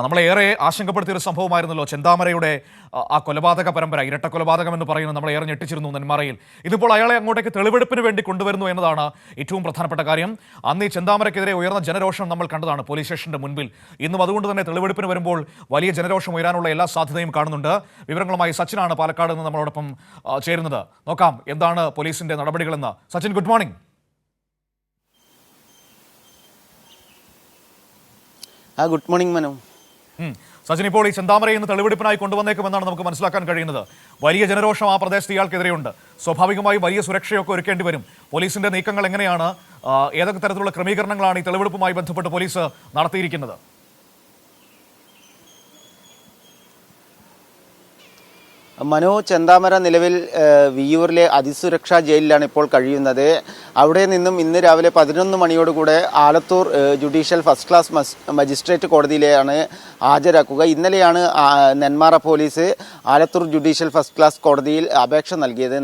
നമ്മളേറെ ആശങ്കപ്പെടുത്തിയൊരു സംഭവമായിരുന്നല്ലോ ചെന്താമരയുടെ ആ കൊലപാതക പരമ്പര, ഇരട്ട കൊലപാതകം എന്ന് പറയുന്നത് നമ്മളെ ഏറെ ഞെട്ടിച്ചിരുന്നു നെന്മാറയിൽ. ഇതിപ്പോൾ അയാളെ അങ്ങോട്ടേക്ക് തെളിവെടുപ്പിന് വേണ്ടി കൊണ്ടുവരുന്നു എന്നതാണ് ഏറ്റവും പ്രധാനപ്പെട്ട കാര്യം. അന്ന് ഈ ചെന്താമരയ്ക്കെതിരെ ഉയർന്ന ജനരോഷം നമ്മൾ കണ്ടതാണ് പോലീസ് സ്റ്റേഷന്റെ മുൻപിൽ. ഇന്നും അതുകൊണ്ട് തന്നെ തെളിവെടുപ്പിന് വരുമ്പോൾ വലിയ ജനരോഷം ഉയരാനുള്ള എല്ലാ സാധ്യതയും കാണുന്നുണ്ട്. വിവരങ്ങളുമായി സച്ചിനാണ് പാലക്കാട് നിന്ന് നമ്മളോടൊപ്പം ചേരുന്നത്. നോക്കാം എന്താണ് പോലീസിന്റെ നടപടികളെന്ന്. Sachin, good morning. Good morning Manu. Sachin, ഇപ്പോൾ ഈ ചെന്താമരയിൽ നിന്ന് തെളിവെടുപ്പിനായി കൊണ്ടുവന്നേക്കുമെന്നാണ് നമുക്ക് മനസ്സിലാക്കാൻ കഴിയുന്നത്. വലിയ ജനരോഷം ആ പ്രദേശത്ത് ഇയാൾക്കെതിരെയുണ്ട്. സ്വാഭാവികമായി വലിയ സുരക്ഷയൊക്കെ ഒരുക്കേണ്ടി വരും. പോലീസിന്റെ നീക്കങ്ങൾ എങ്ങനെയാണ്? ഏതൊക്കെ തരത്തിലുള്ള ക്രമീകരണങ്ങളാണ് ഈ തെളിവെടുപ്പുമായി ബന്ധപ്പെട്ട് പോലീസ് നടത്തിയിരിക്കുന്നത്? മനു, ചെന്താമര നിലവിൽ വിയ്യൂരിലെ അതിസുരക്ഷാ ജയിലിലാണ് ഇപ്പോൾ കഴിയുന്നത്. അവിടെ നിന്നും ഇന്ന് രാവിലെ 11 മണിയോടുകൂടെ Alathur judicial first class magistrate കോടതിയിലാണ് ഹാജരാക്കുക. ഇന്നലെയാണ് Nenmara police Alathur judicial first class കോടതിയിൽ അപേക്ഷ നൽകിയത്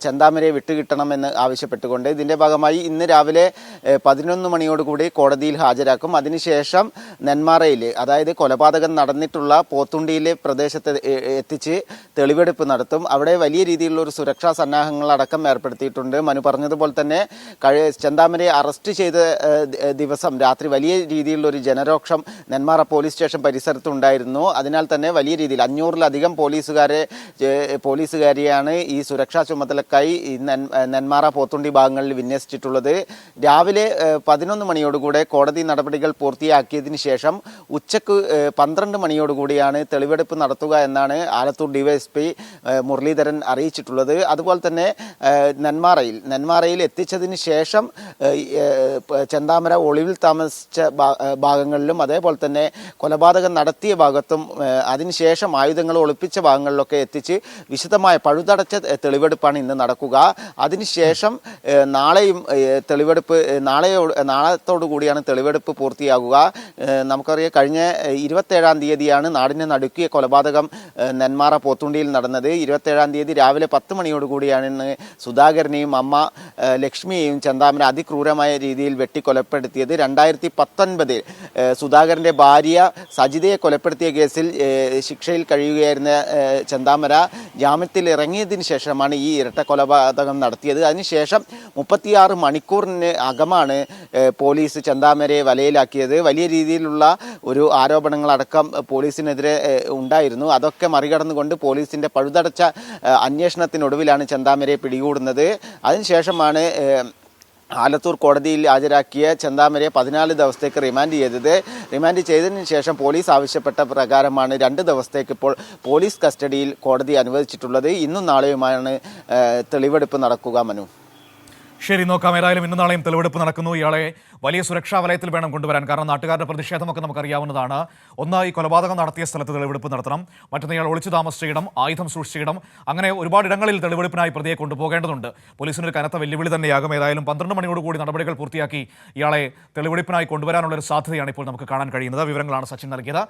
ചെന്താമരയെ വിട്ടുകിട്ടണമെന്ന് ആവശ്യപ്പെട്ടുകൊണ്ട്. ഇതിൻ്റെ ഭാഗമായി ഇന്ന് രാവിലെ 11 മണിയോടുകൂടി കോടതിയിൽ ഹാജരാക്കും. അതിനുശേഷം നെന്മാറയിൽ, അതായത് കൊലപാതകം നടന്നിട്ടുള്ള പോത്തുണ്ടിയിലെ പ്രദേശത്ത് എത്തിച്ച് തെളിവെടുപ്പ് നടത്തും. അവിടെ വലിയ രീതിയിലുള്ള ഒരു സുരക്ഷാ സന്നാഹങ്ങളടക്കം ഏർപ്പെടുത്തിയിട്ടുണ്ട്. മനു പറഞ്ഞതുപോലെ തന്നെ ചെന്താമരയെ അറസ്റ്റ് ചെയ്ത ദിവസം രാത്രി വലിയ രീതിയിലുള്ള ഒരു ജനരോക്ഷം നെന്മാറ പോലീസ് സ്റ്റേഷൻ പരിസരത്തുണ്ടായിരുന്നു. അതിനാൽ തന്നെ വലിയ രീതിയിൽ 500-ലധികം പോലീസുകാരെയാണ് ഈ സുരക്ഷാ ചുമതലക്കായി നെന്മാറ പോത്തുണ്ടി ഭാഗങ്ങളിൽ വിന്യസിച്ചിട്ടുള്ളത്. രാവിലെ 11 മണിയോടുകൂടെ കോടതി നടപടികൾ പൂർത്തിയാക്കിയതിനു ശേഷം ഉച്ചക്ക് 12 മണിയോടുകൂടിയാണ് തെളിവെടുപ്പ് നടത്തുക എന്നാണ് ആലത്തൂർ ഡിവൈഎസ്പി മുരളീധരൻ അറിയിച്ചിട്ടുള്ളത്. അതുപോലെ തന്നെ നെന്മാറയിൽ എത്തിച്ചതിന് ശേഷം ചെന്താമര ഒളിവിൽ താമസിച്ച ഭാഗങ്ങളിലും അതേപോലെ തന്നെ കൊലപാതകം നടത്തിയ ഭാഗത്തും അതിനുശേഷം ആയുധങ്ങൾ ഒളിപ്പിച്ച ഭാഗങ്ങളിലൊക്കെ എത്തിച്ച് വിശദമായ പഴുതടച്ച തെളിവെടുപ്പാണ് ഇന്ന് നടക്കുക. അതിനുശേഷം നാളെയും നാളത്തോടു കൂടിയാണ് തെളിവെടുപ്പ് പൂർത്തിയാകുക. നമുക്കറിയാം, കഴിഞ്ഞ 27-ാം തീയതിയാണ് നാടിനെ നടുക്കിയ കൊലപാതകം നെന്മാറ പോത്തുണ്ടിയിൽ നടന്നത്. 27-ാം തീയതി രാവിലെ 10 മണിയോടുകൂടിയാണ് സുധാകരനെയും അമ്മ ലക്ഷ്മിയെയും ചെന്താമര അതിക്രൂരമായ രീതിയിൽ വെട്ടിക്കൊലപ്പെടുത്തിയത്. 2019 സുധാകരന്റെ ഭാര്യ സജിതയെ കൊലപ്പെടുത്തിയ കേസിൽ ശിക്ഷയിൽ കഴിയുകയായിരുന്ന ചെന്താമര ജാമ്യത്തിൽ ഇറങ്ങിയതിന് ശേഷമാണ് ഈ ഇരട്ട കൊലപാതകം നടത്തിയത്. അതിനുശേഷം 36 മണിക്കൂറിന് അകമാണ് പോലീസ് ചെന്താമരയെ വലയിലാക്കിയത്. വലിയ രീതിയിലുള്ള ഒരു ആരോപണങ്ങളടക്കം പോലീസിനെതിരെ ഉണ്ടായിരുന്നു. അതൊക്കെ മറികടന്നുകൊണ്ട് പോലീസിന്റെ പഴുതടച്ച അന്വേഷണത്തിനൊടുവിലാണ് ചെന്താമരയെ പിടികൂടുന്നത്. അതിനുശേഷമാണ് ആലത്തൂർ കോടതിയിൽ ഹാജരാക്കിയ ചെന്താമരയെ 14 ദിവസത്തേക്ക് റിമാൻഡ് ചെയ്തതിനു ശേഷം പോലീസ് ആവശ്യപ്പെട്ട പ്രകാരമാണ് 2 ദിവസത്തേക്ക് ഇപ്പോൾ പോലീസ് കസ്റ്റഡിയിൽ കോടതി അനുവദിച്ചിട്ടുള്ളത്. ഇന്നും നാളെയുമാണ് തെളിവെടുപ്പ് നടക്കുക. മനു, ശരി, നോക്കാം. ഏതായാലും ഇന്നും നാളെയും തെളിവെടുപ്പ് നടക്കുന്നു. ഇയാളെ വലിയ സുരക്ഷാ വലയത്തിൽ വേണം കൊണ്ടുവരാൻ. കാരണം നാട്ടുകാരുടെ പ്രതിഷേധമൊക്കെ നമുക്കറിയാവുന്നതാണ്. ഒന്ന്, ഈ കൊലപാതകം നടത്തിയ സ്ഥലത്ത് തെളിവെടുപ്പ് നടത്തണം. മറ്റൊന്ന്, ഇയാൾ ഒളിച്ചു താമസിച്ചിടം, ആയുധം സൂക്ഷിച്ചിടം, അങ്ങനെ ഒരുപാട് ഇടങ്ങളിൽ തെളിവെടുപ്പിനായി പ്രതിയെ കൊണ്ടുപോകേണ്ടതുണ്ട്. പോലീസിനൊരു കനത്ത വെല്ലുവിളി തന്നെയാകും. ഏതായാലും 12 മണിയോടുകൂടി നടപടികൾ പൂർത്തിയാക്കി ഇയാളെ തെളിവെടുപ്പിനായി കൊണ്ടുവരാനുള്ളൊരു സാധ്യതയാണ് ഇപ്പോൾ നമുക്ക് കാണാൻ കഴിയുന്നത്. വിവരങ്ങളാണ് സച്ചിൻ നൽകിയത്.